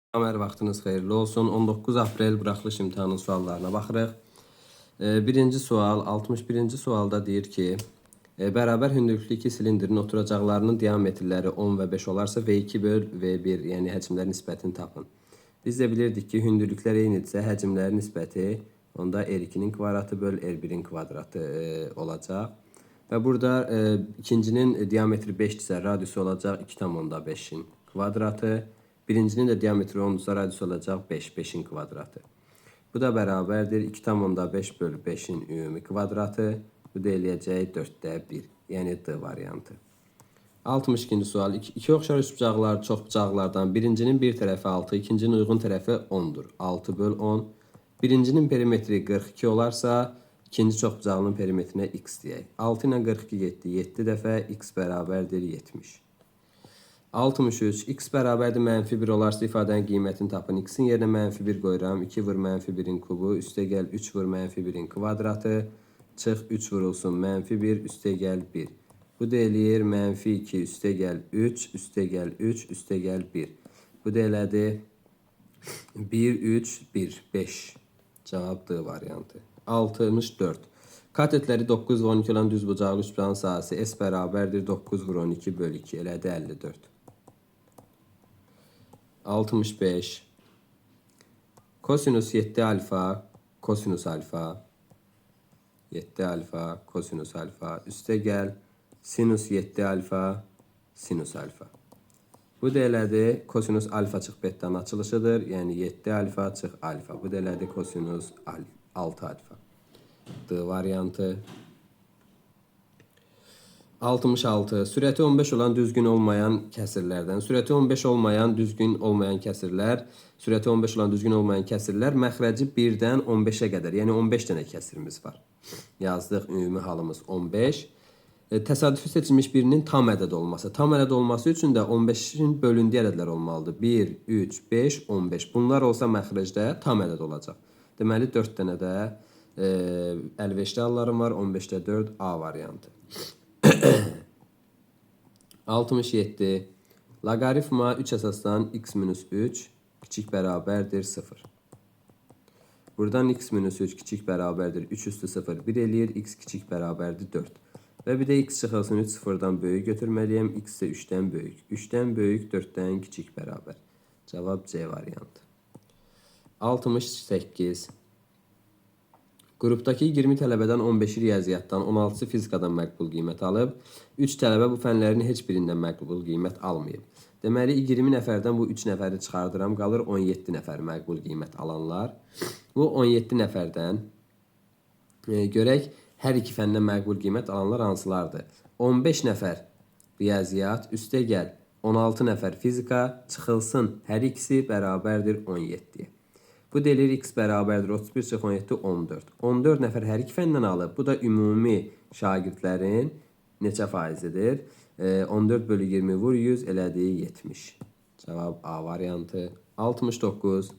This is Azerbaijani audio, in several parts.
Hər vaxtınız xeyirli olsun. 19 aprel buraxılış imtahanının suallarına baxırıq. Birinci sual, 61-ci sualda deyir ki, bərabər hündürlüklü iki silindrin oturacaqlarının diametrləri 10 və 5 olarsa V2 böl V1, yəni həcmlər nisbətini tapın. Biz də bilirdik ki, hündürlüklər eynidirsə həcmlərin nisbəti onda R2-nin kvadratı böl R1-in kvadratı olacaq. Və burada ikincinin diametri 5-dirsə radiusu olacaq 2,5-in kvadratı. Birincinin də diametri 10-dursa radiusu olacaq 5, 5-in kvadratı. Bu da bərabərdir 2,5 bölü 5-in ümumi kvadratı. Bu da eləyəcək 4-də 1, yəni D variantı. 62-ci sual. İki oxşar üçbucaqlar çoxbucaqlardan birincinin bir tərəfi 6, ikincinin uyğun tərəfi 10-dur. 6 böl 10. Birincinin perimetri 42 olarsa, ikinci çoxbucağının perimetrinə x deyək. 6 ilə 42 getdi. 7 dəfə x bərabərdir 70. 63. X bərabərdir -1 olarsa ifadənin qiymətini tapın. X-in yerinə -1 qoyuram. 2 vur -1-in kubu. Üstə gəl 3 vur -1-in kvadratı. Çıx 3 vurulsun -1 üstə gəl 1. Bu da eləyir -2 üstə gəl 3 üstə gəl 3 üstə gəl 1. Bu da elədi 1, 3, 1, 5. Cavab D variantı. 64. Katetləri 9 və 12 olan düzbucaqlı üçbucağın sahəsi S bərabərdir 9 vur 12 böl 2 elədi 54. 65. Kosinus 7 alfa, kosinus alfa, 7 alfa, kosinus alfa, üstə gəl, sinus 7 alfa, sinus alfa. Bu da elədi, kosinus alfa çıx betdən açılışıdır, yəni 7 alfa çıx alfa. Bu da elədi, kosinus 6 alfa. D variantı. 66. Sürəti 15 olan düzgün olmayan kəsirlərdən. Sürəti 15 olmayan düzgün olmayan kəsirlər, sürəti 15 olan düzgün olmayan kəsirlər məxrəci 1-dən 15-ə qədər, yəni 15 dənə kəsirimiz var. Yazdıq, ümumi halımız 15. Təsadüfi seçilmiş birinin tam ədəd olması. Tam ədəd olması üçün də 15-in bölündüyü ədədlər olmalıdır. 1, 3, 5, 15. Bunlar olsa məxrəcdə tam ədəd olacaq. Deməli, 4 dənə də əlverişli hallarım var. 15-də 4 A variantı. 67. Loqaritma 3 əsasdan x minus 3 kiçik bərabərdir 0. Buradan x minus 3 kiçik bərabərdir 3 üstü 0 1 eləyir. X kiçik bərabərdir 4. Və bir də x çıxılsın 3 sıfırdan böyük götürməliyəm. X isə 3-dən böyük. 3-dən böyük 4-dən kiçik bərabər. Cavab C variantı. 68. Qrupdakı 20 tələbədən 15-i riyaziyyatdan, 16-sı fizikadan məqbul qiymət alıb, 3 tələbə bu fənlərin heç birindən məqbul qiymət almayıb. Deməli, 20 nəfərdən bu 3 nəfəri çıxardıram, qalır 17 nəfər məqbul qiymət alanlar. Bu 17 nəfərdən görək, hər iki fəndən məqbul qiymət alanlar hansılardır? 15 nəfər riyaziyyat, üstə gəl, 16 nəfər fizika, çıxılsın, hər ikisi bərabərdir 17-yə. Bu delir x bərabərdir 31 çıx 17 14. 14 nəfər hər iki fəndən alıb. Bu da ümumi şagirdlərin neçə faizidir? 14 bölü 20 vur 100 elədiyi 70. Cavab A variantı. 69.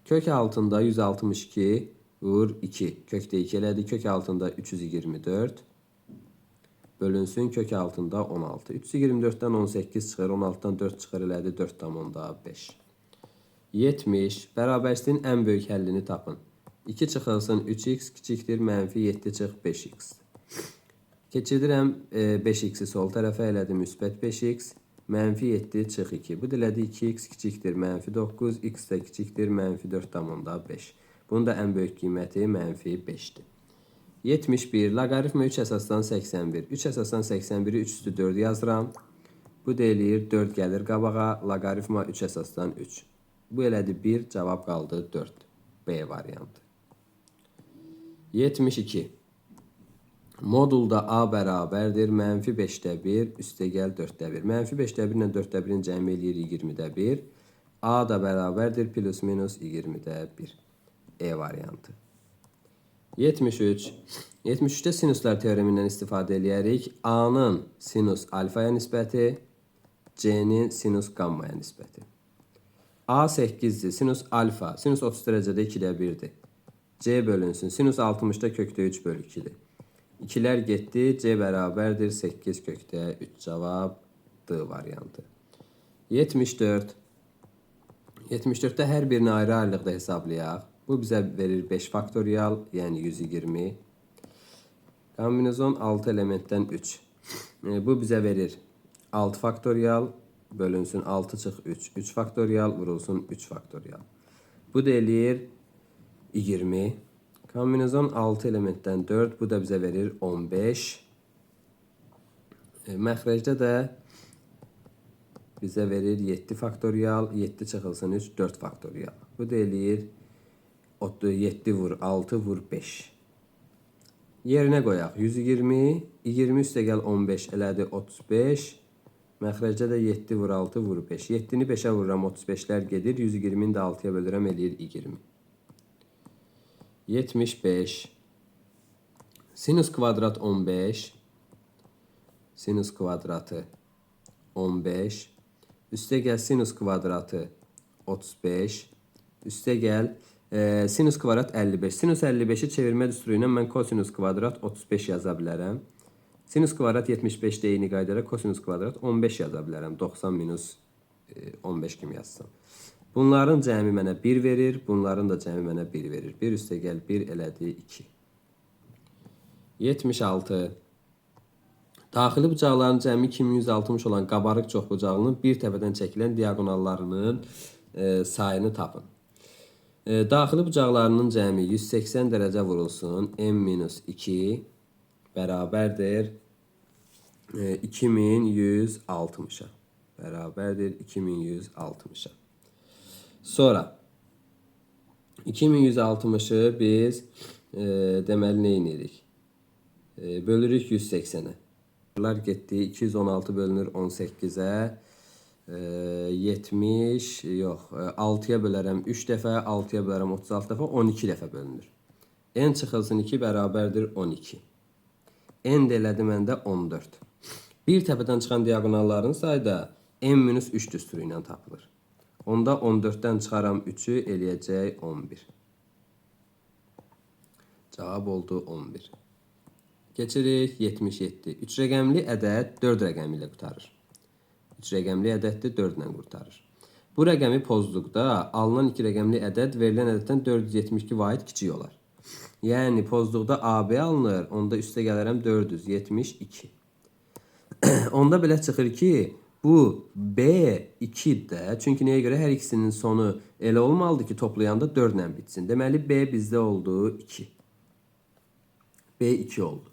Kök altında 162 vur 2. Kökdə 2 elədi. Kök altında 324. Bölünsün kök altında 16. 324-dən 18 çıxır. 16-dan 4 çıxır elədi 4,5. 70. Bərabərsizliyin ən böyük həllini tapın. 2 çıxılsın 3x kiçikdir, -7 çıx 5x. Keçidirəm 5x'i sol tərəfə elədim, müsbət 5x, -7 çıx 2. Bu dilədi 2x kiçikdir, -9, x də kiçikdir, -4,5. Bunun da ən böyük qiyməti -5'dir. 71. Loqaritma 3 əsasdan 81. 3 əsasdan 81'i 3 üstü 4 yazıram. Bu da eləyir 4 gəlir qabağa, loqaritma 3 əsasdan 3. Bu elədi 1, cavab qaldı 4. B variantı. 72. Modulda A bərabərdir -5'də 1, üstə gəl 4'də 1. -5'də 1 ilə 4'də 1-in cəmi eləyir 20'də 1. A da bərabərdir plus minus 20'də 1. E variantı. 73. 73'də sinuslar teoremindən istifadə eləyərik. A-nın sinus alfaya nisbəti, C-nin sinus gammaya nisbəti. A 8'dir. Sinus alfa. Sinus 30 dərəcədə 2'də 1'dir. C bölünsün. Sinus 60'da kökdə 3 bölü 2'dir. 2'lər getdi. C bərabərdir 8 kökdə 3. Cavab D variantı. 74. 74'te hər birini ayrı-ayrılıqda hesablayaq. Bu bizə verir 5 faktorial, yəni 120. Kombinezon 6 elementdən 3. Bu bizə verir 6 faktorial bölünsün 6 çıx 3. 3 faktorial vurulsun 3 faktorial. Bu da eləyir 20. Kombinezon 6 elementdən 4. Bu da bizə verir 15. Məxrəcdə də bizə verir 7 faktorial. 7 çıxılsın 3, 4 faktorial. Bu da eləyir 7 vur 6 vur 5. Yerinə qoyaq 120. 20 üstə gəl 15 elədi 35. Məxrəcdə də 7 vur 6 vur 5. 7-ni 5-ə vururam 35'lər gedir. 120'ni də 6'ya bölürəm eləyir 20. 75. Sinüs kvadrat 15. Sinüs kvadratı 15. Üstə gəl sinüs kvadratı 35. Üstə gəl sinüs kvadrat 55. Sinüs 55'i çevirmə düsturu ilə mən kosinüs kvadrat 35 yaza bilərəm. Sinüs kvadrat 75'də eyni qaydada kosinüs kvadrat 15 yaza bilərəm. 90 minus 15 kimi yazsam. Bunların cəmi mənə 1 verir. Bunların da cəmi mənə 1 verir. 1 üstə gəl 1 elədi 2. 76. Daxili bucaqların cəmi 2160 olan qabarıq çoxbucaqlının bir təpədən çəkilən diagonallarının sayını tapın. Daxili bucaqlarının cəmi 180 dərəcə vurulsun. M-2 bərabərdir 2160'a. Bərabərdir 2160'a. Sonra 2160'ı biz deməli nə edirik? Bölürük 180'ə. Bunlar getdi 216 bölünür 18'ə. 70 yox 6'ya bölərəm 3 dəfə, 6'ya bölərəm 36 dəfə, 12 dəfə bölünür. N çıxılsın 2 bərabərdir 12. N də elədi məndə 14. Bir təpədən çıxan diagonalların sayı da M-3 düsturu ilə tapılır. Onda 14'dən çıxaram 3'ü eləyəcək 11. Cavab oldu 11. Keçirik 77. 3 rəqəmli ədəd 4 rəqəmi ilə qurtarır. 3 rəqəmli ədəddir 4 ilə qurtarır. Bu rəqəmi pozduqda alınan 2 rəqəmli ədəd verilən ədəddən 472 vahid kiçik olar. Yəni pozduqda AB alınır, onda üstə gələrəm 472. Onda belə çıxır ki, bu B2-də, çünki nəyə görə hər ikisinin sonu elə olmalıdır ki, toplayanda 4 ilə bitsin. Deməli B bizdə oldu 2. B2 oldu.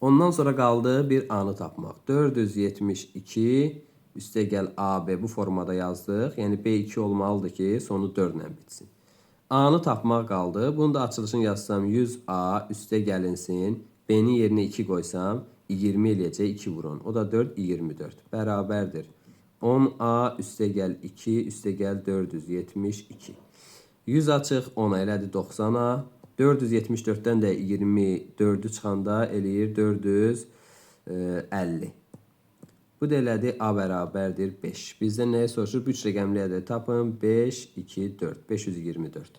Ondan sonra qaldı bir A-nı tapmaq. 472 üstə gəl AB bu formada yazdıq. Yəni B2 olmalıdır ki, sonu 4 ilə bitsin. A-nı tapmaq qaldı. Bunu da açılışını yazsam 100A üstə gəlinsin. B-nin yerinə 2 qoysam 20 eləyəcək 2 vurun. O da 4, 24. Bərabərdir. 10A üstə gəl 2 üstə gəl 472. 100 açıq 10'a elədi 90'a. 474'dən də 24'ü çıxanda eləyir 450. Bu da elədi A bərabərdir 5. Bizdən nəyə soruşur? 3 rəqəmli ədəd tapın. 5, 2, 4. 524.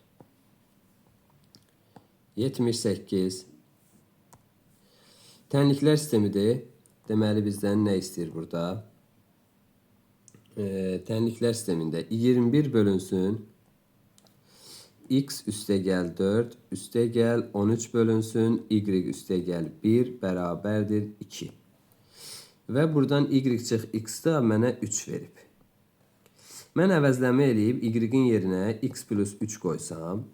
78. Tənliklər sistemidir. Deməli bizdən nə istəyir burada? Tənliklər sistemində 21 bölünsün. X üstə gəl 4, üstə gəl 13 bölünsün, Y üstə gəl 1 bərabərdir 2. Və buradan Y çıx X da mənə 3 verib. Mən əvəzləmə eləyib Y-in yerinə X plus 3 qoysam,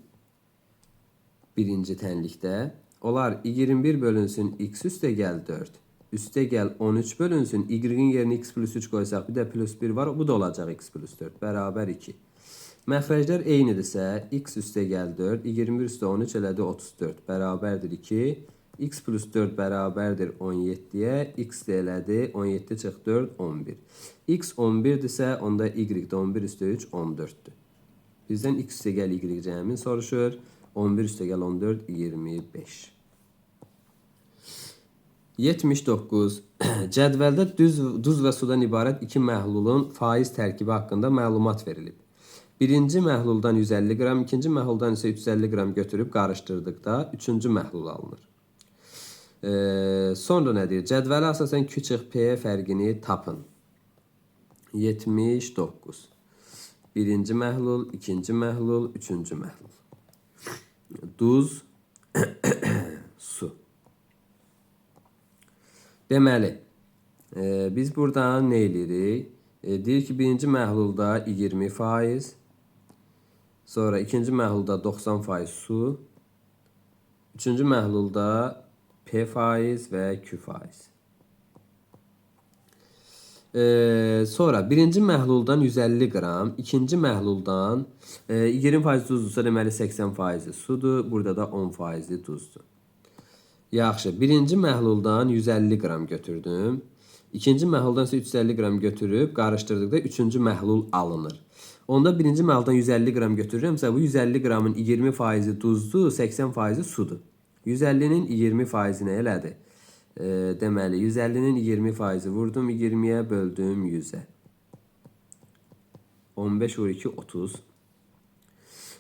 birinci tənlikdə, olar 21 bölünsün X üstə gəl 4, üstə gəl 13 bölünsün, Y-in yerinə X plus 3 qoysaq, bir də plus 1 var, bu da olacaq X plus 4, bərabər 2. Məxrəclər eynidirsə, X üstə gəl 4, 21 üstə 13 elədi 34, bərabərdir 2. X plus 4 bərabərdir 17'yə, X də elədi 17 çıx 4, 11. X 11'dirsə, onda Y də 11 üstə 3, 14'dür. Bizdən X üstə gəl Y cəmin soruşur. 11 üstə gəl 14, 25. 79. Cədvəldə duz və sudan ibarət 2 məhlulun faiz tərkibi haqqında məlumat verilib. Birinci məhluldan 150 qram, ikinci məhluldan isə 350 qram götürüb qarışdırdıqda üçüncü məhlul alınır. Sonra nə deyir? Cədvələ əsasən Q çıx P fərqini tapın. 79. Birinci məhlul, ikinci məhlul, üçüncü məhlul. Duz, su. Deməli, biz buradan nə edirik? Deyir ki, birinci məhlulda 20%, sonra ikinci məhlulda 90% su, üçüncü məhlulda P% və Q%. Sonra birinci məhluldan 150 qram, ikinci məhluldan 20% duzdursa deməli 80% sudur, burada da 10% duzdur. Yaxşı, birinci məhluldan 150 qram götürdüm. İkinci məhluldan isə 350 qram götürüb qarışdırdıqda üçüncü məhlul alınır. Onda birinci məhluldan 150 qram götürürəmsə bu 150 qramın 20% duzdur, 80% sudur. 150-nin 20% nə elədi? Deməli 150-nin 20% vurdum 20-yə böldüm 100-ə. 15 vur 2 30.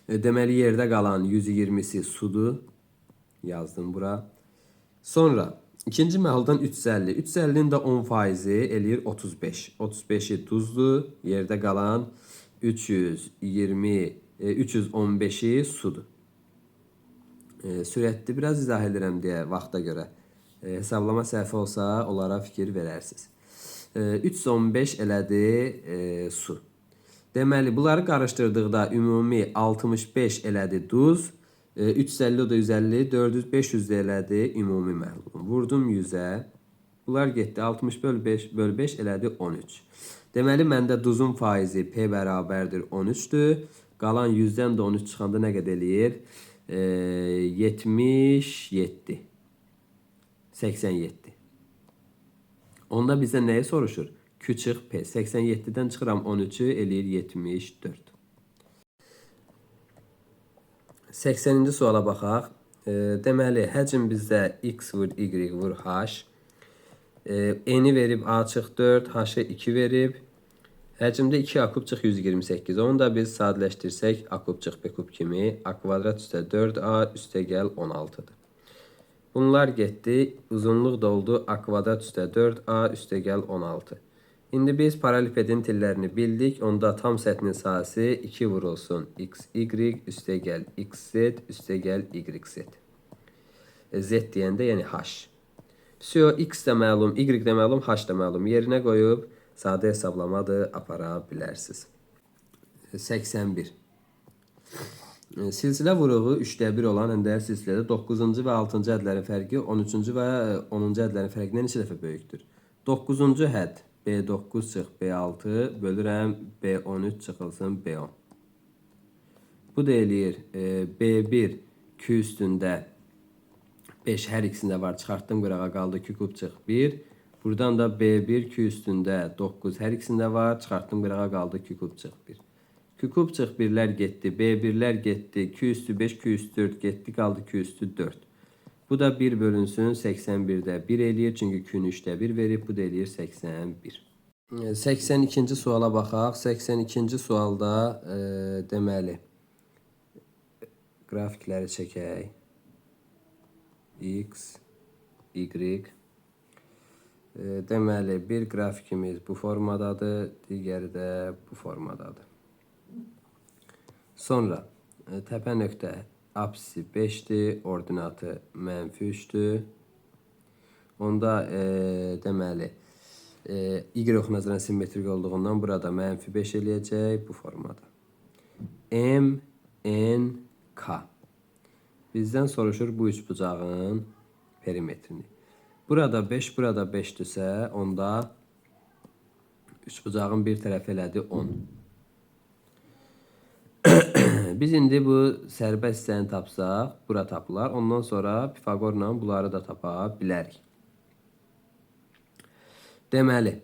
Deməli yerdə qalan 120-si sudur. Yazdım bura. Sonra ikinci məhluldan 350. 350-nin də 10%-i eləyir 35. 35-i duzdur. Yerdə qalan 315-i sudur. Sürətli biraz izah edirəm deyə vaxta görə. Hesablama səhvi olsa onlara fikir verərsiniz. 315 elədi su. Deməli bunları qarışdırdıqda ümumi 65 elədi duz. 350 o da 150, 400, 500 elədi ümumi məhlulum. Vurdum 100-ə. Bunlar getdi 60 böl 5 böl 5 elədi 13. Deməli məndə duzun faizi P bərabərdir 13-dür. Qalan 100-dən də 13 çıxanda nə qədər eləyir? 77. 87. Onda bizə nəyi soruşur? Q çıx P. 87-dən çıxıram 13-ü eləyir 74. 80-ci suala baxaq. Deməli, həcm bizdə x vur y vur h. N-i verib a çıx 4, h-ı 2 verib. Həcmdə 2 a kub çıx 128. Onu da biz sadələşdirsək a kub çıx b kub kimi. A kvadrat üstə 4a üstə gəl 16-dır. Bunlar getdi. Uzunluq da oldu a kvadrat üstə 4a üstə gəl 16. İndi biz paralelipedin tillərini bildik. Onda tam səthin sahəsi 2 vurulsun x, y üstə gəl x, z üstə gəl y, z. Z deyəndə yəni h. Vəsiyo, x də məlum, y də məlum, h da məlum. Yerinə qoyub sadə hesablamadır, apara bilərsiniz. 81. Silsilə vuruğu 3-1 olan əndər silsilədə 9-cu və 6-cı ədlərin fərqi 13-cü və 10-cu ədlərin fərqindən neçə dəfə böyükdür? 9-cu hədd B9 çıx B6 bölürəm B13 çıxılsın B10. Bu da eləyir B1 Q üstündə 5 hər ikisində var. Çıxartdım qırağa qaldı Q kub çıx 1. Buradan da B1 Q üstündə 9 hər ikisində var. Çıxartdım qırağa qaldı Q kub çıx 1. Q kub çıx 1-lər getdi. B1-lər getdi. Q üstü 5 Q üstü 4 getdi. Qaldı Q üstü 4. Bu da 1 bölünsün 81-də 1 eləyir. Çünki Q-nü 3-də 1 verib. Bu da eləyir 81. 82-ci suala baxaq. 82-ci sualda deməli qrafikləri çəkək. X, Y. Deməli bir qrafikimiz bu formadadır. Digəri də bu formadadır. Sonra təpə nöqtə apsisi 5-dir, ordinatı -3-dür. Onda deməli y oxunacağına simmetrik olduğundan burada -5 eləyəcək bu formada. M, N, K. Bizdən soruşur bu üçbucağın perimetrini. Burada 5, burada 5-dirsə, onda üçbucağın bir tərəfi elədi 10. Biz indi bu sərbəst hissəni tapsaq, bura tapılar. Ondan sonra Pifagorla bunları da tapa bilərik. Deməli,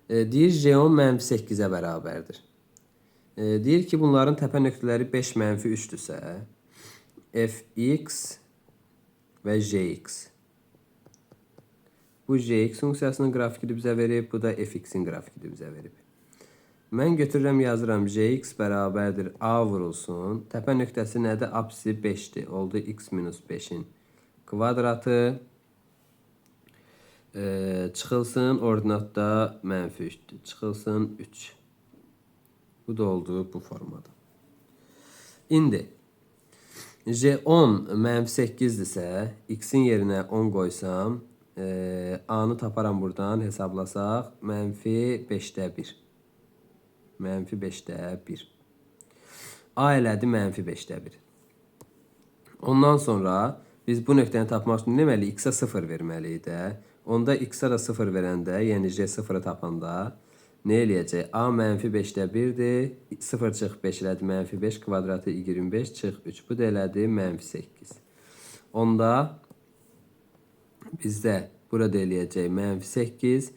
deyir J10 -8-ə bərabərdir. Deyir ki, bunların təpə nöqtələri 5 -3-dürsə, Fx və Jx. Bu Jx funksiyasının qrafikidir bizə verib, bu da Fx-in qrafikidir bizə verib. Mən götürürəm, yazıram Jx bərabərdir A vurulsun. Təpə nöqtəsi nədir? Apsisi 5-dir. Oldu x minus 5-in kvadratı. Çıxılsın, ordinatda -3-dür. Çıxılsın 3. Bu da oldu bu formada. İndi J10 -8'dirsə, x'in yerinə 10 qoysam, A-nı taparam buradan, hesablasaq, -5'də 1. -5'də 1. A elədi -5'də 1. Ondan sonra biz bu nöqtəni tapmaq üçün deməli x-ə 0 verməliyik də. Onda x-ə də 0 verəndə, yəni J0'ı tapanda ne eləyəcək? A -5'də 1'dir. 0 çıx 5 elədi -5 kvadratı 25 çıx 3. Bu da elədi -8. Onda bizdə burada eləyəcək -8.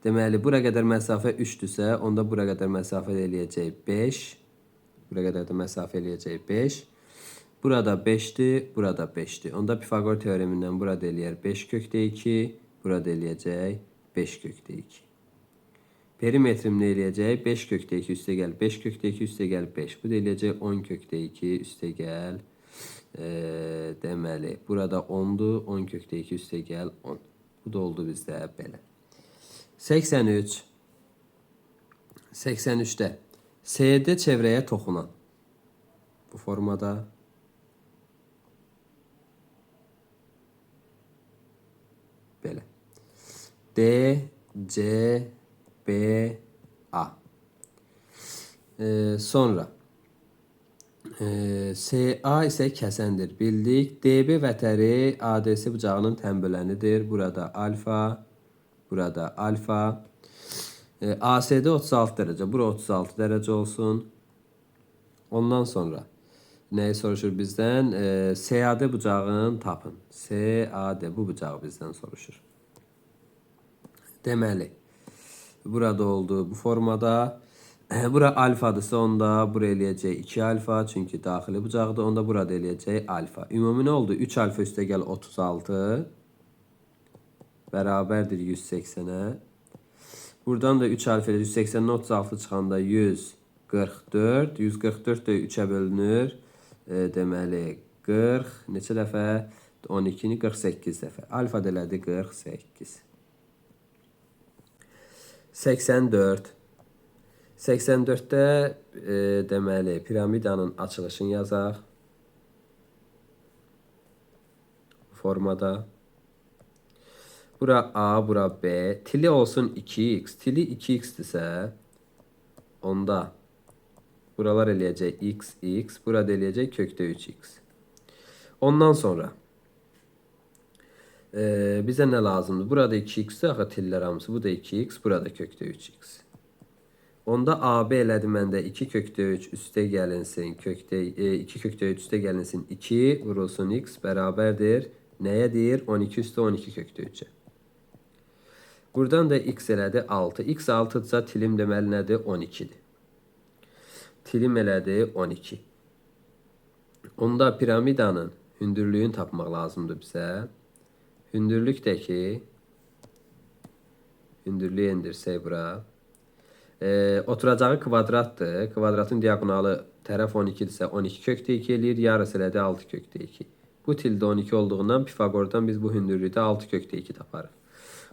Deməli bura qədər məsafə 3-dürsə, onda bura qədər məsafə eləyəcək 5. Bura qədər də məsafə eləyəcək 5. Burada 5'dir, burada 5'dir. Onda Pifagor teoremindən burada eləyər 5 kökdə 2, burada eləyəcək 5 kökdə 2. Perimetrim ne eləyəcək? 5 kökdə 2 üstə gəl 5 kökdə 2 üstə gəl 5. Bu da eləyəcək 10 kökdə 2 üstə gəl. Deməli burada 10'dur, 10 kökdə 2 üstə gəl 10. Bu da oldu bizdə belə. 83. 83'də CD çevrəyə toxunan. Bu formada belə. D, C, B, A. Sonra SA isə kəsəndir. Bildik. DB vətəri ADS bucağının tənbölənidir. Burada alfa, burada alfa. ASD 36 dərəcə. Bura 36 dərəcə olsun. Ondan sonra nəyi soruşur bizdən? SAD bucağını tapın. SAD bu bucağı bizdən soruşur. Deməli, burada oldu bu formada. Bura alfadırsa onda bura eləyəcək 2 alfa. Çünki daxili bucaqdır. Onda burada eləyəcək alfa. Ümumi nə oldu? 3 alfa üstə gəl 36. Bərabərdir 180'ə. Buradan da 3 alfa ilə 180'dən 36 çıxanda 144. 144 də 3'ə bölünür. Deməli 40 neçə dəfə? 12'ni 48 dəfə. Alfa da elədi 48. 84. 84'də deməli piramidanın açılışını yazaq. Formada. Bura A, bura B. Tili olsun 2x. Tili 2x'dirsə, onda buralar eləyəcək x, x. Burada eləyəcək kökdə 3x. Ondan sonra bizə nə lazımdır? Burada 2x'dir axı tillər hamısı. Bu da 2x, burada kökdə 3x. Onda AB elədi məndə 2 kökdə 3 üstə gəlinsin, 2 kökdə 3 üstə gəlinsin 2 vurulsun x bərabərdir. Nəyə deyir? 12 üstə 12 kökdə 3'ə. Buradan da x elədi 6. X 6'dırsa tilim deməli nədir? 12'dir. Tilim elədi 12. Onda piramidanın hündürlüyünü tapmaq lazımdır bizə. Hündürlük də ki, hündürlüyü endirsək bura. Oturacağı kvadratdır. Kvadratın diagonalı tərəf 12'dirsə 12 kökdə 2 eləyir. Yarısı elədi 6 kökdə 2. Bu tildə 12 olduğundan Pifagordan biz bu hündürlükdə 6 kökdə 2 taparıq.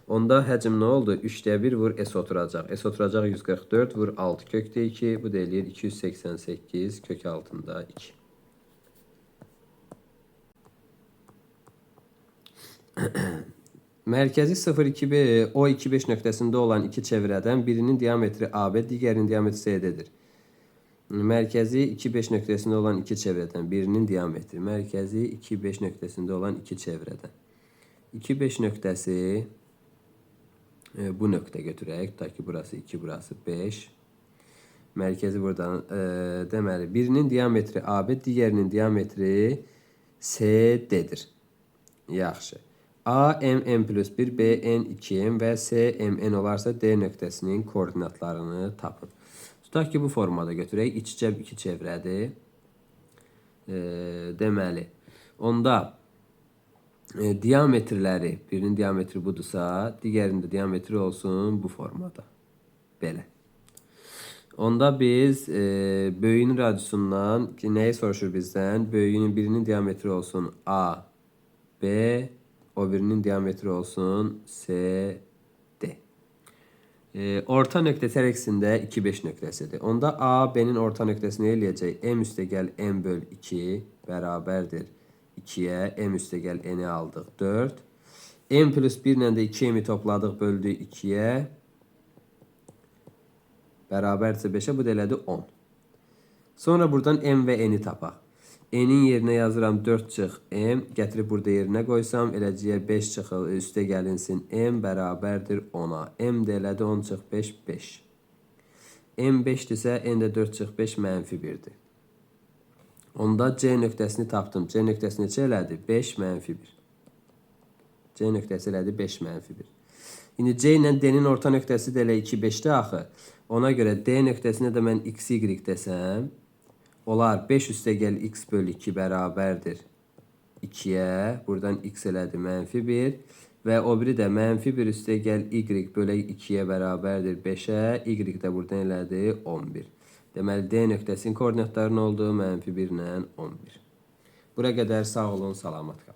Onda həcm nə oldu? 3'də 1 vur S oturacaq. S oturacaq 144 vur 6 kökdə 2. Bu da eləyir 288 kök altında 2. Mərkəzi 0,2B O25 nöqtəsində olan iki çevrədən birinin diametri AB, digərinin diametri CD-dir. Mərkəzi 2,5 nöqtəsində olan iki çevrədən birinin diametri. Mərkəzi 2,5 nöqtəsində olan iki çevrədən. 2,5 nöqtəsi bu nöqtə götürək. Tutaq ki, burası 2, burası 5. Mərkəzi buradan deməli birinin diametri AB, digərinin diametri CD-dir. Yaxşı. A m plus 1, B n 2m və C m n olarsa D nöqtəsinin koordinatlarını tapın. Tutaq ki, bu formada götürək. İçcəb 2 çevrədir. Deməli, onda diametrləri, birinin diametri budursa, digərində diametri olsun bu formada. Belə. Onda biz böyüyün radiusundan nəyi soruşur bizdən? Böyüyünün birinin diametri olsun A, B, o birinin diametri olsun C, D. Orta nöqtəsi hər ikisində 2, 5 nöqtəsidir. Onda A, B-nin orta nöqtəsini eləyəcək. M üstə gəl M böl 2 bərabərdir 2-yə. M üstə gəl N-i aldıq 4. M plus 1 ilə də 2 M-i topladıq, böldük 2-yə. Bərabərdirsə 5-ə, bu da elədi 10. Sonra buradan M və N-i tapaq. N-in yerinə yazıram 4 çıx M. Gətirib burada yerinə qoysam, eləcəyə 5 çıxıl üstə gəlinsin M bərabərdir 10-a. M də elədi 10 çıx 5, 5. M 5-dirsə, N də 4 çıx 5 mənfi 1-dir. Onda C nöqtəsini tapdım. C nöqtəsi neçə elədi? 5 mənfi 1. C nöqtəsi elədi 5 mənfi 1. İndi C ilə D-nin orta nöqtəsi də elə 2, 5-dir axı. Ona görə D nöqtəsinə də mən x, y desəm, olar 5 üstə gəl x böl 2 bərabərdir 2-yə. Buradan x elədi mənfi 1. Və o biri də mənfi 1 üstə gəl y bölək 2-yə bərabərdir 5-ə. Y də buradan elədi 11. Deməli, D nöqtəsinin koordinatları nə oldu? Mənfi 1 ilə 11. Bura qədər sağ olun, salamat qalın.